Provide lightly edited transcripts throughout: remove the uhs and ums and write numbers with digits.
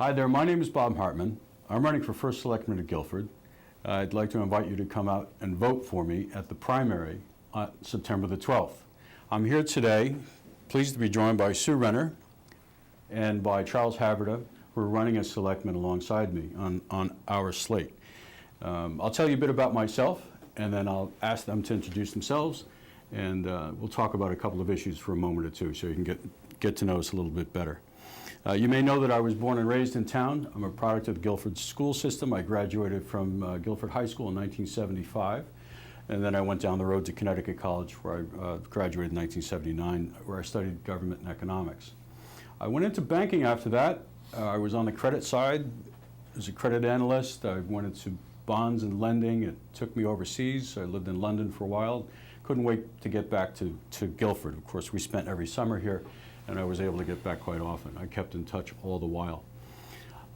Hi there, my name is Bob Hartmann. I'm running for first selectman at Guilford. I'd like to invite you to come out and vote for me at the primary on September the 12th. I'm here today, pleased to be joined by Sue Renner and by Charles Havrda, who are running as selectmen alongside me on our slate. I'll tell you a bit about myself, and then I'll ask them to introduce themselves, and we'll talk about a couple of issues for a moment or two so you can get to know us a little bit better. You may know that I was born and raised in town. I'm a product of the Guilford school system. I graduated from Guilford High School in 1975, and then I went down the road to Connecticut College, where I graduated in 1979, where I studied government and economics. I went into banking after that. I was on the credit side as a credit analyst. I went into bonds and lending. It took me overseas. I lived in London for a while. Couldn't wait to get back to Guilford. Of course, we spent every summer here, and I was able to get back quite often. I kept in touch all the while.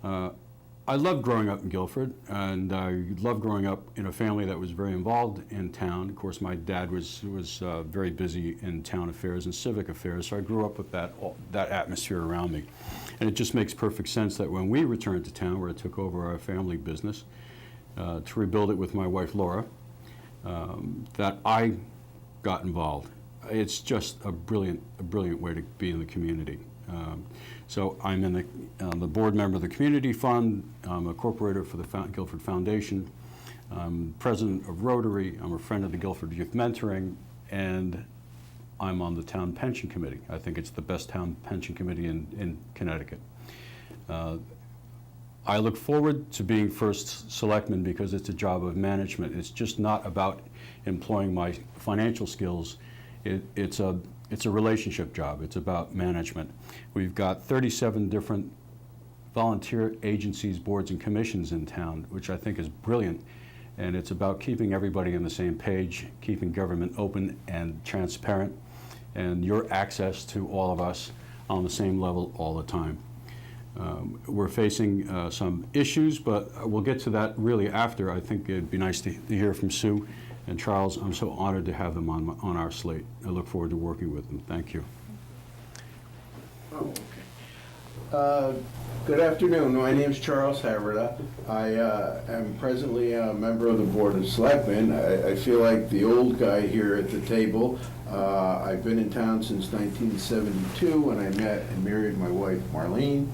I loved growing up in Guilford, and I loved growing up in a family that was very involved in town. Of course, my dad was very busy in town affairs and civic affairs, so I grew up with that atmosphere around me. And it just makes perfect sense that when we returned to town, where I took over our family business, to rebuild it with my wife Laura, that I got involved. It's just a brilliant way to be in the community. So I'm the board member of the Community Fund. I'm a corporator for the Guilford Foundation. I'm president of Rotary. I'm a friend of the Guilford Youth Mentoring, and I'm on the town pension committee. I think it's the best town pension committee in Connecticut. I look forward to being first selectman because it's a job of management. It's just not about employing my financial skills. It's a relationship job. It's about management. We've got 37 different volunteer agencies, boards, and commissions in town, which I think is brilliant. And it's about keeping everybody on the same page, keeping government open and transparent, and your access to all of us on the same level all the time. We're facing some issues, but we'll get to that really after. I think it'd be nice to hear from Sue and Charles. I'm so honored to have them on our slate. I look forward to working with them. Thank you. Oh, okay. Good afternoon. My name is Charles Havrda. I am presently a member of the Board of Selectmen. I feel like the old guy here at the table. I've been in town since 1972 when I met and married my wife, Marlene.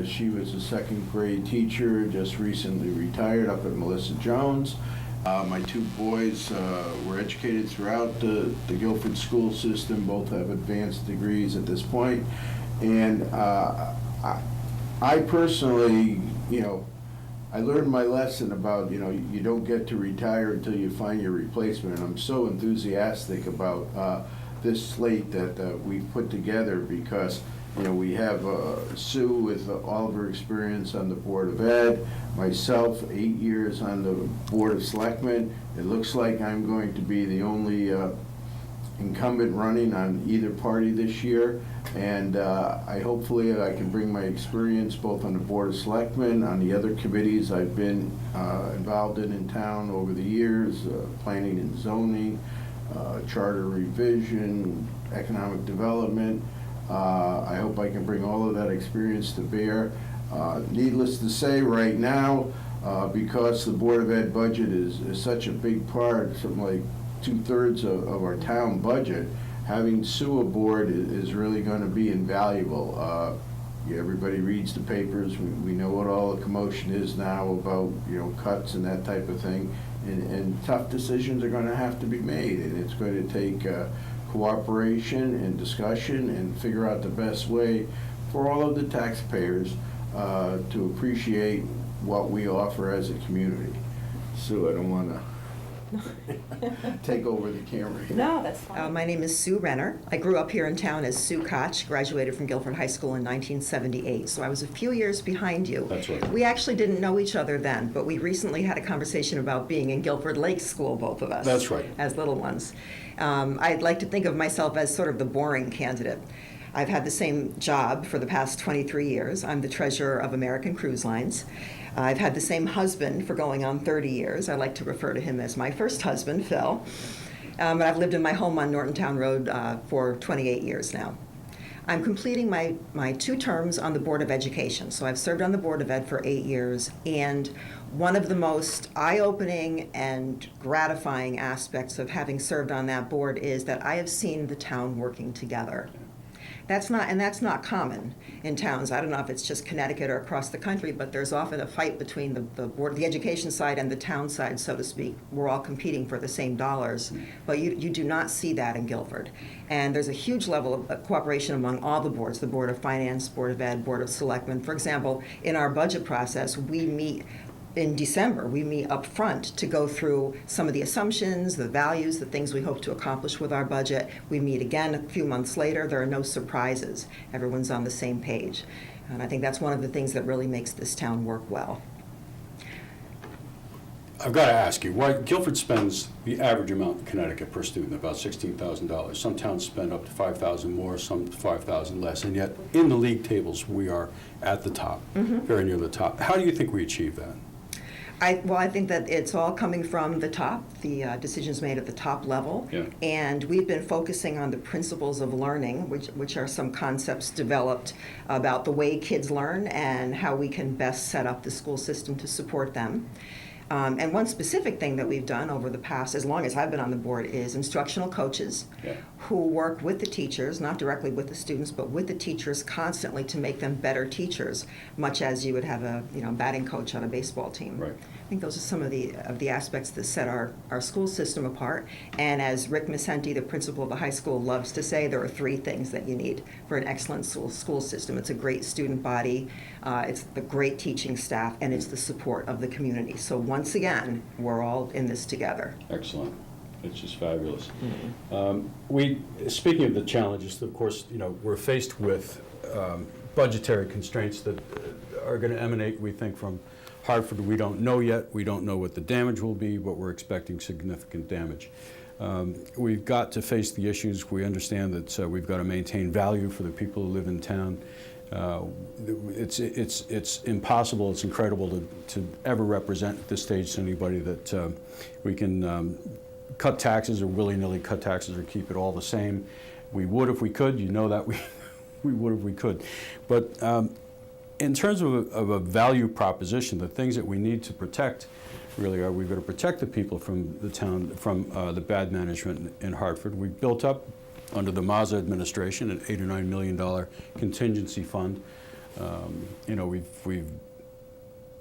She was a second grade teacher, just recently retired up at Melissa Jones. My two boys were educated throughout the Guilford school system. Both have advanced degrees at this point. And I personally, I learned my lesson about, you don't get to retire until you find your replacement. And I'm so enthusiastic about this slate that we've put together because we have Sue with all of her experience on the Board of Ed, myself, 8 years on the Board of Selectmen. It looks like I'm going to be the only incumbent running on either party this year, and hopefully I can bring my experience both on the Board of Selectmen, on the other committees I've been involved in town over the years, planning and zoning, charter revision, economic development. I hope I can bring all of that experience to bear. Needless to say, right now, because the Board of Ed budget is such a big part, something like 2/3 of our town budget, having Sue aboard is really going to be invaluable. Everybody reads the papers. We know what all the commotion is now about cuts and that type of thing, and tough decisions are going to have to be made, and it's going to take cooperation and discussion and figure out the best way for all of the taxpayers to appreciate what we offer as a community. Sue, I don't want to take over the camera here. No, that's fine. My name is Sue Renner. I grew up here in town as Sue Koch, graduated from Guilford High School in 1978, so I was a few years behind you. That's right. We actually didn't know each other then, but we recently had a conversation about being in Guilford Lake School, both of us. That's right. As little ones. I'd like to think of myself as sort of the boring candidate. I've had the same job for the past 23 years. I'm the treasurer of American Cruise Lines. I've had the same husband for going on 30 years. I like to refer to him as my first husband, Phil. But I've lived in my home on Norton Town Road for 28 years now. I'm completing my 2 terms on the Board of Education. So I've served on the Board of Ed for 8 years, and one of the most eye-opening and gratifying aspects of having served on that board is that I have seen the town working together. That's not common in towns. I don't know if it's just Connecticut or across the country, but there's often a fight between the board, the education side and the town side, so to speak. We're all competing for the same dollars, but you do not see that in Guilford. And there's a huge level of cooperation among all the boards, the Board of Finance, Board of Ed, Board of Selectmen. For example, in our budget process, we meet in December. We meet up front to go through some of the assumptions, the values, the things we hope to accomplish with our budget. We meet again a few months later. There are no surprises. Everyone's on the same page. And I think that's one of the things that really makes this town work well. I've got to ask you, why Guilford spends the average amount in Connecticut per student, about $16,000. Some towns spend up to $5,000 more, some $5,000 less, and yet in the league tables, we are at the top, very near the top. How do you think we achieve that? I think that it's all coming from the top, the decisions made at the top level. Yeah. And we've been focusing on the principles of learning, which are some concepts developed about the way kids learn and how we can best set up the school system to support them. And one specific thing that we've done over the past, as long as I've been on the board, is instructional coaches who work with the teachers, not directly with the students, but with the teachers constantly to make them better teachers, much as you would have a batting coach on a baseball team. Right. I think those are some of the aspects that set our school system apart. And as Rick Misenti, the principal of the high school, loves to say, there are 3 things that you need for an excellent school system. It's a great student body, it's the great teaching staff, and it's the support of the community. So once again, we're all in this together. Excellent. It's just fabulous. Speaking of the challenges, of course, we're faced with budgetary constraints that are going to emanate, we think, from Hartford. We don't know yet. We don't know what the damage will be, but we're expecting significant damage. We've got to face the issues. We understand that we've got to maintain value for the people who live in town. It's impossible, it's incredible to ever represent at this stage to anybody that we can cut taxes or willy-nilly cut taxes or keep it all the same. We would if we could, that we would if we could. But in terms of a value proposition, the things that we need to protect really are, we've got to protect the people from the town, from the bad management in Hartford. We've built up under the Mazza administration an $8 or $9 million contingency fund. We've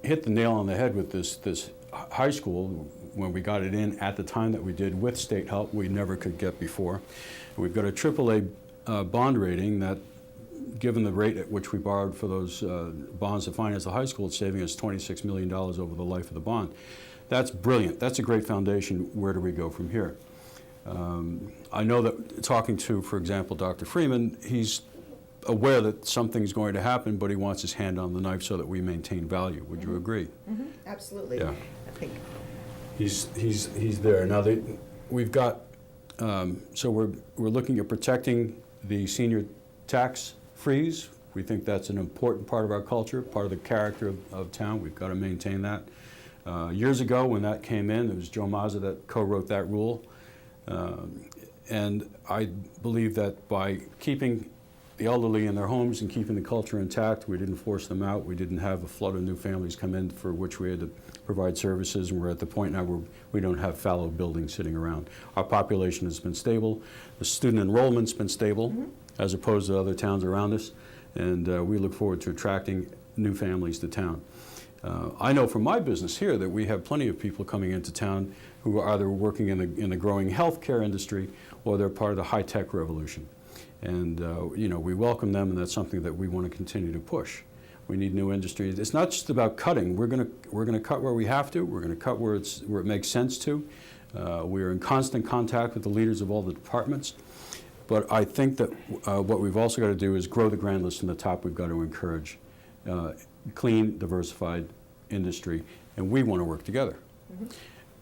hit the nail on the head with this high school when we got it in at the time that we did with state help we never could get before. We've got a AAA bond rating that, given the rate at which we borrowed for those bonds to finance the high school, it's saving us $26 million over the life of the bond. That's brilliant. That's a great foundation. Where do we go from here? I know that talking to, for example, Dr. Freeman, he's aware that something's going to happen, but he wants his hand on the knife so that we maintain value. Would you agree? Absolutely. Yeah. I think He's there. Now, we've got, so we're looking at protecting the senior tax freeze. We think that's an important part of our culture, part of the character of town. We've got to maintain that. Years ago, when that came in, it was Joe Mazza that co-wrote that rule. And I believe that by keeping the elderly in their homes and keeping the culture intact, we didn't force them out. We didn't have a flood of new families come in for which we had to provide services. And we're at the point now where we don't have fallow buildings sitting around. Our population has been stable. The student enrollment's been stable, as opposed to other towns around us. And we look forward to attracting new families to town. I know from my business here that we have plenty of people coming into town who are either working in the growing healthcare industry or they're part of the high-tech revolution. And we welcome them, and that's something that we want to continue to push. We need new industries. It's not just about cutting. We're going to cut where we have to. We're going to cut where it makes sense to. We are in constant contact with the leaders of all the departments. But I think that what we've also got to do is grow the grand list from the top. We've got to encourage clean, diversified industry, and we want to work together.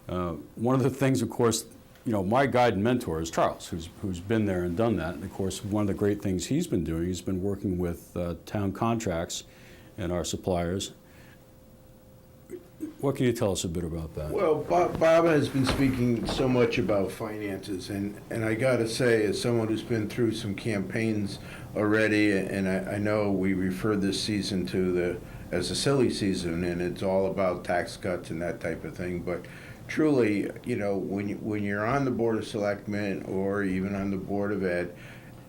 One of the things, of course, my guide and mentor is Charles, who's been there and done that. And of course, one of the great things he's been doing, he's been working with town contracts and our suppliers, What can you tell us a bit about that? Well, Bob has been speaking so much about finances, and I gotta say, as someone who's been through some campaigns already, and I know we refer this season to as a silly season, and it's all about tax cuts and that type of thing, but truly, you know, when you're on the Board of Selectmen or even on the Board of Ed,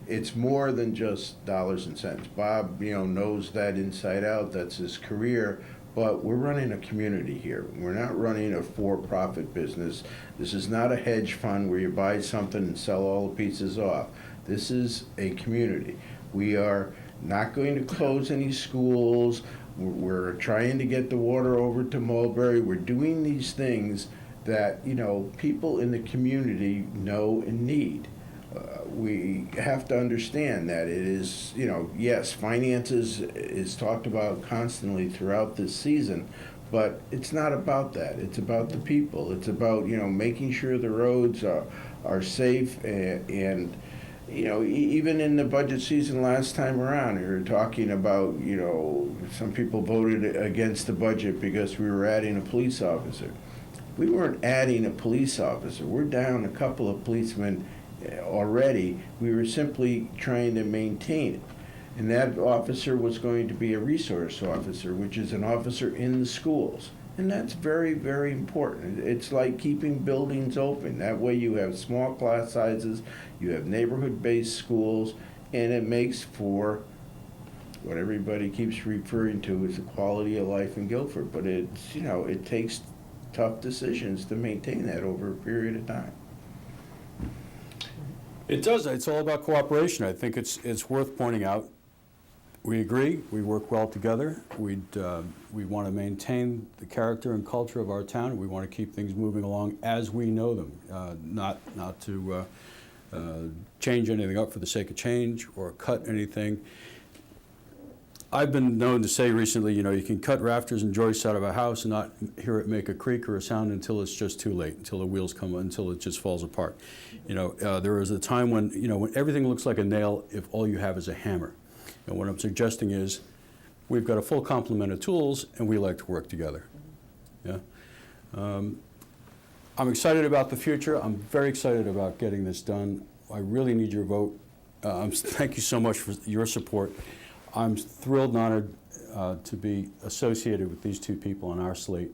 it's more than just dollars and cents. Bob, you know, knows that inside out. That's his career. But we're running a community here. We're not running a for-profit business. This is not a hedge fund where you buy something and sell all the pieces off. This is a community. We are not going to close any schools. We're trying to get the water over to Mulberry. We're doing these things that, you know, people in the community know and need. We have to understand that it is, you know, yes, finances is talked about constantly throughout this season, but it's not about that. It's about the people. It's about, you know, making sure the roads are safe and you know, even in the budget season last time around, we were talking about, you know, some people voted against the budget because we were adding a police officer. We weren't adding a police officer. We're down a couple of policemen already. We were simply trying to maintain it. And that officer was going to be a resource officer, which is an officer in the schools. And that's very, very important. It's like keeping buildings open. That way you have small class sizes, you have neighborhood-based schools, and it makes for what everybody keeps referring to as the quality of life in Guilford. But it's, you know, it takes tough decisions to maintain that over a period of time. It does. It's all about cooperation. I think it's worth pointing out. We agree. We work well together. We want to maintain the character and culture of our town. We want to keep things moving along as we know them, not to change anything up for the sake of change or cut anything. I've been known to say recently, you know, you can cut rafters and joists out of a house and not hear it make a creak or a sound until it's just too late, until the wheels come, until it just falls apart. You know, there is a time when, you know, when everything looks like a nail if all you have is a hammer. And what I'm suggesting is we've got a full complement of tools and we like to work together. Yeah. I'm excited about the future. I'm very excited about getting this done. I really need your vote. Thank you so much for your support. I'm thrilled and honored to be associated with these two people on our slate.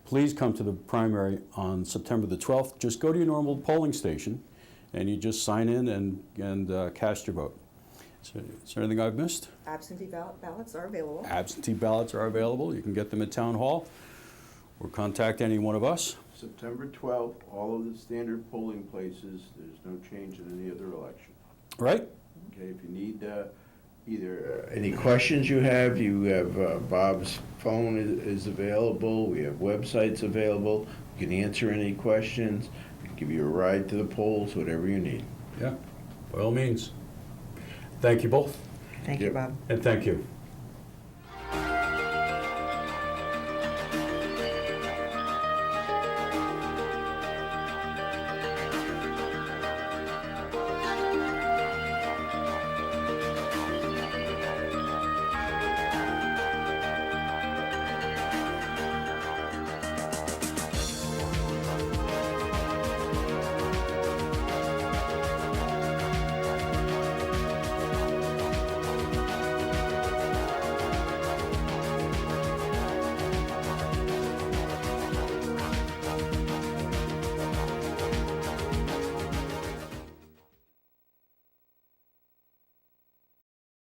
Please come to the primary on September the 12th. Just go to your normal polling station and you just sign in and cast your vote. Is there anything I've missed? Absentee ballots are available. Absentee ballots are available. You can get them at Town Hall or contact any one of us. September 12th, all of the standard polling places. There's no change in any other election. Right? Okay, if you need either any questions you have Bob's phone is available. We have websites available. We can answer any questions. We can give you a ride to the polls, whatever you need. Yeah, by all means. Thank you both. Thank you, Bob. And thank you.